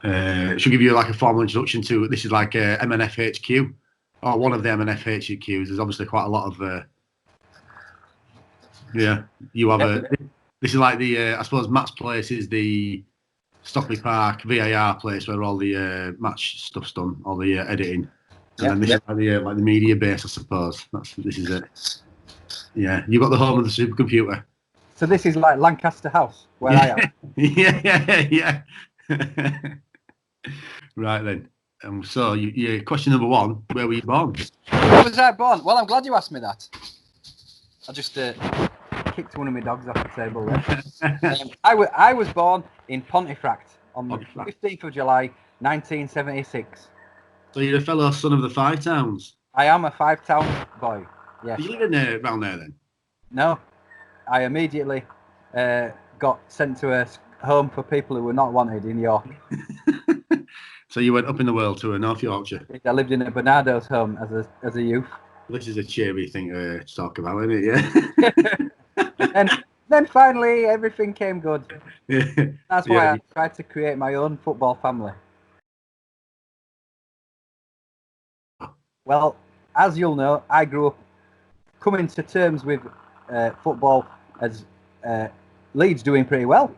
Should give you like a formal introduction to this is like MNF HQ or one of the MNF HQs. There's obviously quite a lot of you have a this is like the I suppose Matt's place is the Stockley Park VAR place where all the match stuff's done, all the editing, and then this is like the media base, I suppose. This is it. Yeah, you got the home of the supercomputer. So this is like Lancaster House where I am. Yeah. Right then. So, question number one: where were you born? Where was I born? Well, I'm glad you asked me that. I just kicked one of my dogs off the table there. I was born in Pontefract on the 15th of July, 1976. So you're a fellow son of the Five Towns? I am a Five-Town boy, yes. Did you live around there then? No. I immediately got sent to a home for people who were not wanted in York. So you went up in the world to North Yorkshire? I lived in a Bernardo's home as a youth. This is a cheery thing to talk about, isn't it? Yeah. And then finally everything came good. Yeah. That's why I tried to create my own football family. Well, as you'll know, I grew up coming to terms with football as Leeds doing pretty well.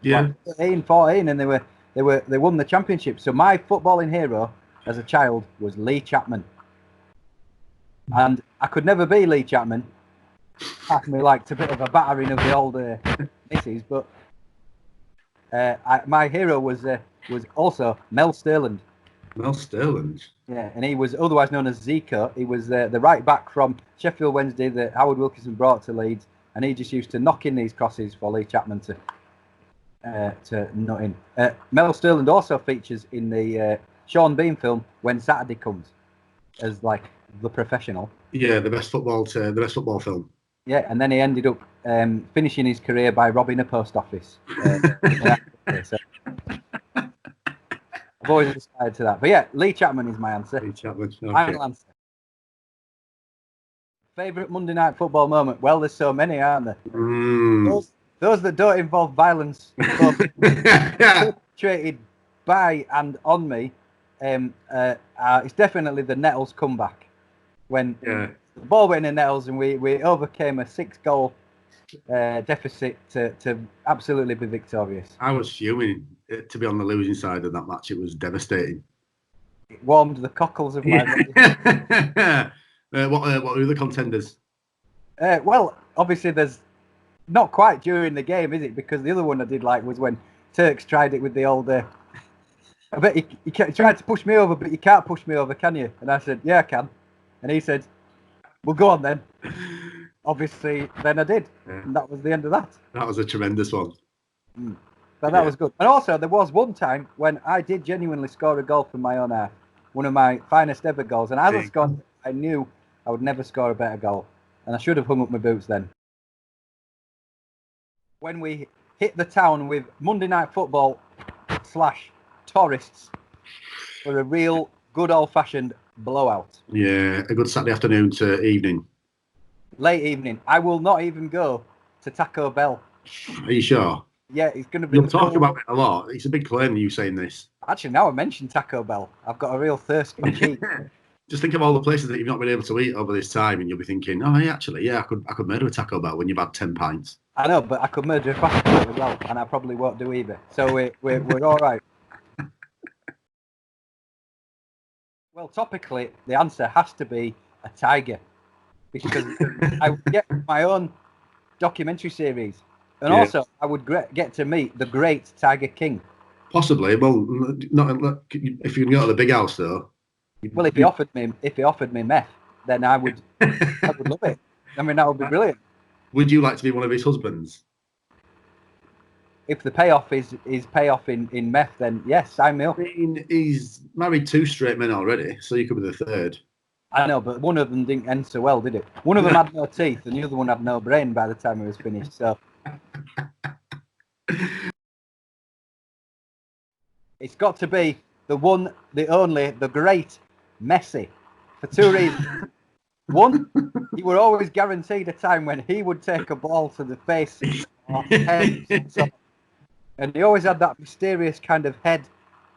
Yeah. Like 13, 14, and they won the championship. So my footballing hero as a child was Lee Chapman. And I could never be Lee Chapman. Half me liked a bit of a battering of the old misses, but my hero was also Mel Sterland. Mel Sterland? Yeah, and he was otherwise known as Zico. He was the right back from Sheffield Wednesday that Howard Wilkinson brought to Leeds, and he just used to knock in these crosses for Lee Chapman to nut in. Mel Sterland also features in the Sean Bean film When Saturday Comes as like the professional. Yeah, the best football film. Yeah, and then he ended up finishing his career by robbing a post office. So I've always aspired to that. But yeah, Lee Chapman is my answer. Lee Chapman. Okay. Final answer. Favourite Monday Night Football moment? Well, there's so many, aren't there? Those that don't involve violence, both perpetrated by and on me, it's definitely the Nettles comeback. When the ball went in Nettles and we overcame a 6-goal deficit to absolutely be victorious. I was fuming to be on the losing side of that match. It was devastating. It warmed the cockles of my body. What were the contenders? Well, obviously there's not quite during the game, is it? Because the other one I did like was when Turks tried it with the old... I bet he tried to push me over, but you can't push me over, can you? And I said, yeah, I can. And he said, well, go on then. Obviously, then I did. Yeah. And that was the end of that. That was a tremendous one. But that was good. And also, there was one time when I did genuinely score a goal from my own half. One of my finest ever goals. And as I scored, I knew I would never score a better goal. And I should have hung up my boots then. When we hit the town with Monday Night Football / tourists for a real good old-fashioned blowout. Yeah, a good Saturday afternoon to evening. Late evening. I will not even go to Taco Bell. Are you sure? Yeah, it's going to be... You'll talk about it a lot. It's a big claim, you saying this. Actually, now I mentioned Taco Bell, I've got a real thirst for cheese. Just think of all the places that you've not been able to eat over this time, and you'll be thinking, oh, yeah, actually, I could murder a Taco Bell when you've had 10 pints. I know, but I could murder a fast food as well, and I probably won't do either. So we're all right. Well, topically, the answer has to be a tiger, because I would get my own documentary series, and also I would get to meet the great Tiger King. Possibly, well, not if you can go to the big house though. Well, if he offered me meth, then I would love it. I mean, that would be brilliant. Would you like to be one of his husbands? If the payoff is payoff in meth, then yes, sign me up. I mean, he's married 2 straight men already, so you could be the third. I know, but one of them didn't end so well, did it? One of them had no teeth, and the other one had no brain by the time it was finished. So it's got to be the one, the only, the great Messi, for 2 reasons. One, he were always guaranteed a time when he would take a ball to the face or head, and he always had that mysterious kind of head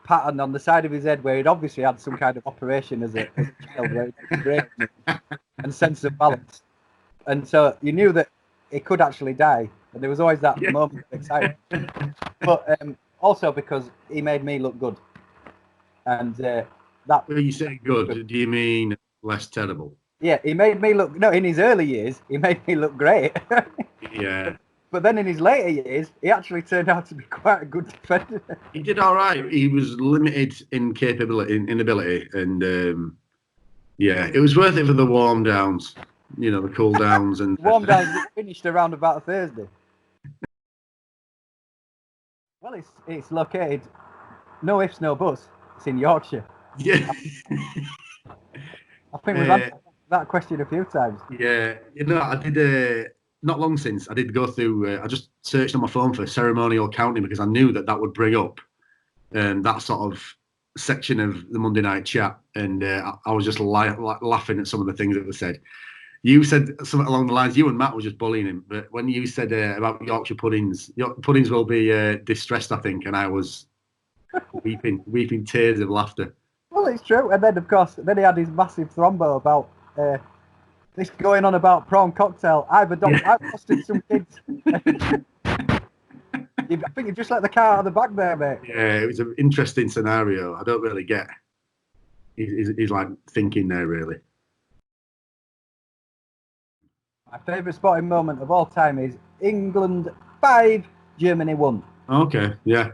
pattern on the side of his head where he'd obviously had some kind of operation as a child, where he'd brain and sense of balance. And so you knew that he could actually die. And there was always that moment of excitement. But also because he made me look good. And that. When you say good, do you mean less terrible? Yeah, he made me look. No, in his early years, he made me look great. Yeah. But then in his later years, he actually turned out to be quite a good defender. He did all right. He was limited in capability, in ability, and yeah, it was worth it for the warm downs. You know, the cool downs and warm downs finished around about a Thursday. Well, it's located. No ifs, no buts. It's in Yorkshire. Yeah. I think we've answered that question a few times. Yeah, you know, I did not long since. I did go through. I just searched on my phone for ceremonial counting because I knew that would bring up that sort of section of the Monday night chat, and I was just laughing at some of the things that were said. You said something along the lines. You and Matt were just bullying him, but when you said about Yorkshire puddings will be distressed, I think, and I was weeping tears of laughter. Well, it's true, and then of course, he had his massive thrombo about this going on about prawn cocktail. I've fostered some kids. I think you just let the cat out of the bag there, mate. Yeah, it was an interesting scenario. I don't really get. He's like thinking there really. My favourite sporting moment of all time is England 5, Germany 1. Okay, yeah.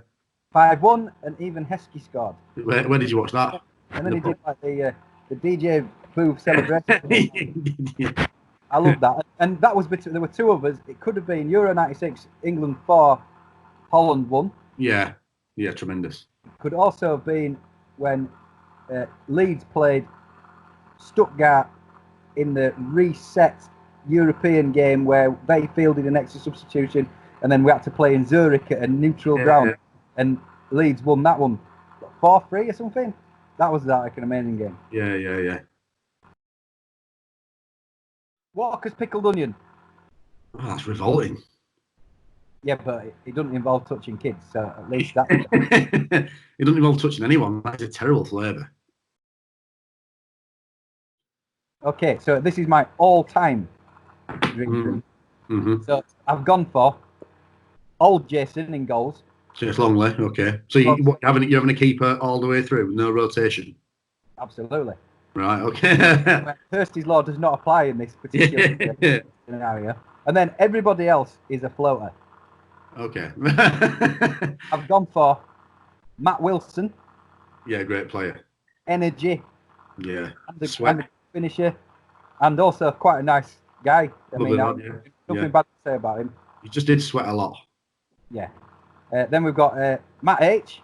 5-1, and even Heskey scored. Where did you watch that? And then he did like the DJ booth celebration. I love that. And that was between, there were two of us. It could have been Euro 96, England 4, Holland 1. Yeah, tremendous. Could also have been when Leeds played Stuttgart in the reset European game where they fielded an extra substitution, and then we had to play in Zurich at a neutral ground, and Leeds won that one 4-3 or something. That was like an amazing game. Yeah. Walker's pickled onion. Oh, that's revolting. Yeah, but it doesn't involve touching kids, so at least that. It doesn't involve touching anyone. That's a terrible flavour. Okay, so this is my all-time drink. Mm-hmm. So I've gone for old Jason in goals. Chase Longley, okay. So you're having a keeper all the way through, no rotation? Absolutely. Right, okay. Hursty's law does not apply in this particular scenario. And then everybody else is a floater. Okay. I've gone for Matt Wilson. Yeah, great player. Energy. Yeah. And the finisher. And also quite a nice guy. Nothing bad to say about him. He just did sweat a lot. Yeah. Then we've got Matt H.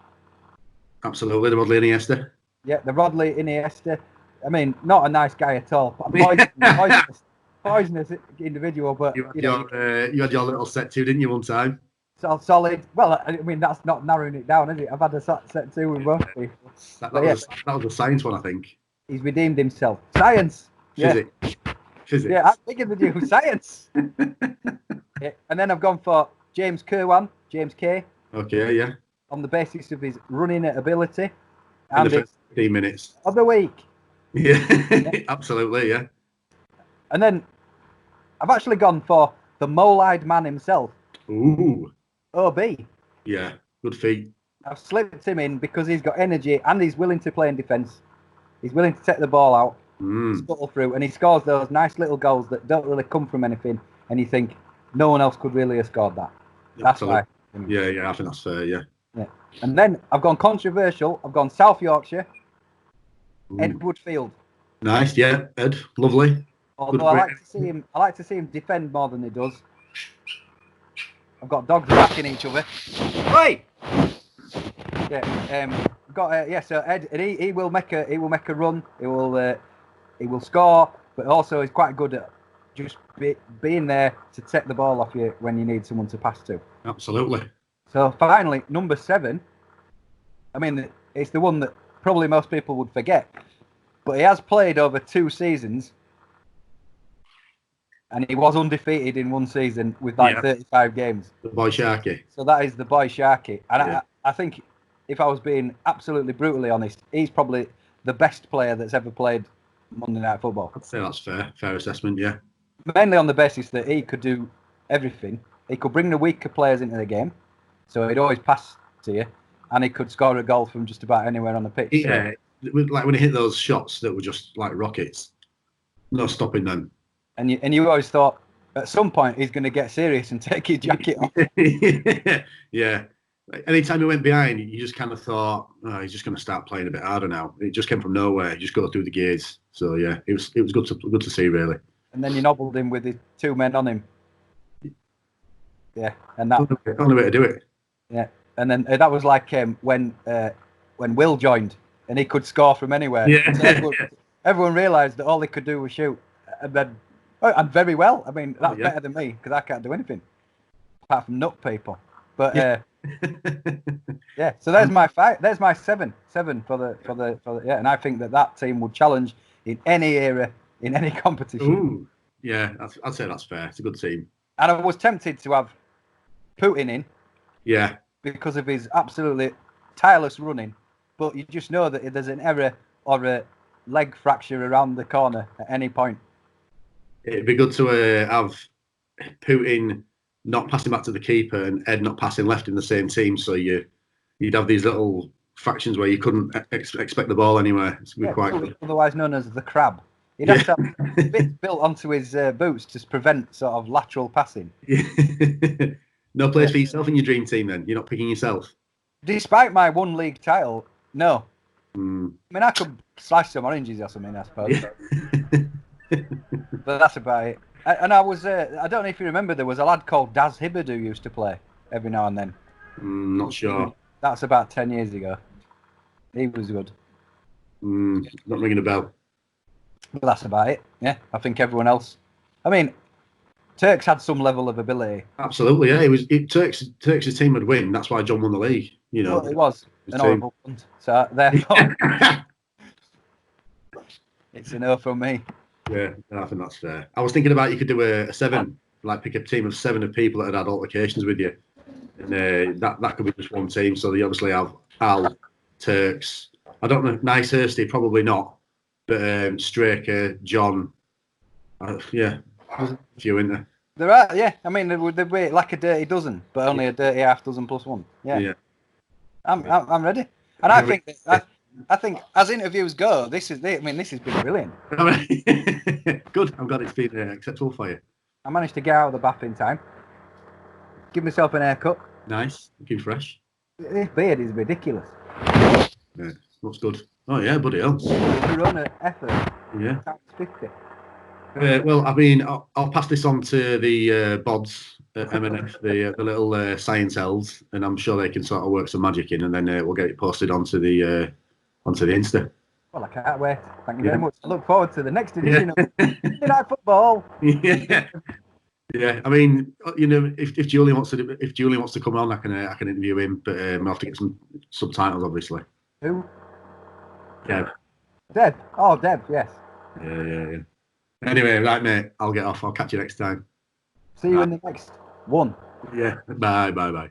Absolutely, the Rodley Iniesta. Yeah, the Rodley Iniesta. I mean, not a nice guy at all. Poisonous individual, but you had your little set too, didn't you, one time? Solid. Well, I mean, that's not narrowing it down, is it? I've had a set two with both people. That was a science one, I think. He's redeemed himself. Science. Physics. Yeah, I'm bigger than you. Science. Yeah. And then I've gone for James Kirwan, James K. Okay, yeah. On the basis of his running ability. And the first 15 minutes. Of the week. Yeah, absolutely, yeah. And then I've actually gone for the mole-eyed man himself. Ooh. OB. Yeah, good feet. I've slipped him in because he's got energy and he's willing to play in defence. He's willing to take the ball out, scuttle through, and he scores those nice little goals that don't really come from anything, and you think no one else could really have scored that. That's why. Yeah, I think that's fair, yeah. And then I've gone controversial. I've gone South Yorkshire, Ed Woodfield. Nice, yeah, Ed, lovely. Although I like to see him defend more than he does. I've got dogs attacking each other. Oi! Yeah, so Ed, and he will make a run. He will score, but also he's quite good at just being there to take the ball off you when you need someone to pass to. Absolutely. So finally, number 7. I mean, it's the one that probably most people would forget, but he has played over 2 seasons, and he was undefeated in one season with 35 games. The boy Sharky. So that is the boy Sharky, and I think if I was being absolutely brutally honest, he's probably the best player that's ever played Monday Night Football. I'd say that's fair assessment, yeah. Mainly on the basis that he could do everything. He could bring the weaker players into the game, so he'd always pass to you, and he could score a goal from just about anywhere on the pitch. Yeah, like when he hit those shots that were just like rockets, no stopping them. And you always thought at some point he's going to get serious and take his jacket off. Yeah. Anytime he went behind, you just kind of thought, oh, he's just going to start playing a bit harder now. It just came from nowhere. He just got through the gears. So yeah, it was good to see, really. And then you nobbled him with his 2 men on him. Yeah, and that only way to do it. Yeah, and then that was like when Will joined and he could score from anywhere. Yeah. So everyone realised that all they could do was shoot, and then and very well. I mean, that's better than me because I can't do anything apart from nut people. But yeah. So there's my 5. There's my 7 for the yeah. And I think that team would challenge in any era in any competition. Ooh, yeah, I'd say that's fair. It's a good team. And I was tempted to have Putin in. Yeah. Because of his absolutely tireless running, but you just know that if there's an error or a leg fracture around the corner at any point. It'd be good to have Putin not passing back to the keeper and Ed not passing left in the same team, so you'd have these little fractions where you couldn't expect the ball anywhere. It's quite good. Otherwise known as the crab. He'd have to have bits built onto his boots to prevent sort of lateral passing. No place for yourself in your dream team then? You're not picking yourself? Despite my 1 league title, no. I mean, I could slice some oranges or something, I suppose. But that's about it. And I was, I don't know if you remember, there was a lad called Daz Hibbard who used to play every now and then. Not sure. That's about 10 years ago. He was good. Not ringing a bell. But that's about it. Yeah, I think everyone else. I mean, Turks had some level of ability. Absolutely, yeah. Turks' team would win. That's why John won the league. You know, well, it was an horrible punt. So therefore, it's a no from me. Yeah, I think that's fair. I was thinking about you could do a 7, like pick a team of 7 of people that had altercations with you, and that could be just one team. So they obviously have Al, Turks. I don't know, Nice Hursty, probably not, but Straker, John. Yeah, a few in there. There are, yeah. I mean, they'd be like a dirty dozen, but only a dirty half dozen plus 1. Yeah. I'm ready, and I think I think as interviews go, this has been brilliant. Good. I'm glad it's been acceptable for you. I managed to get out of the bath in time. Give myself an haircut. Nice. Looking fresh. This beard is ridiculous. Yeah, looks good. Oh yeah, buddy hell. Your own effort. Yeah. Times 50. Well, I mean, I'll pass this on to the bods at MNF, the little science elves, and I'm sure they can sort of work some magic in, and then we'll get it posted onto the Insta. Well, I can't wait. Thank you very much. I look forward to the next edition of Monday Night Football. Yeah. I mean, you know, if Julian wants to come on, I can interview him, but I'll have to get some subtitles, obviously. Who? Deb. Deb. Oh, Deb. Yes. Yeah. Anyway, right, mate. I'll get off. I'll catch you next time. See you in the next one. Yeah. Bye.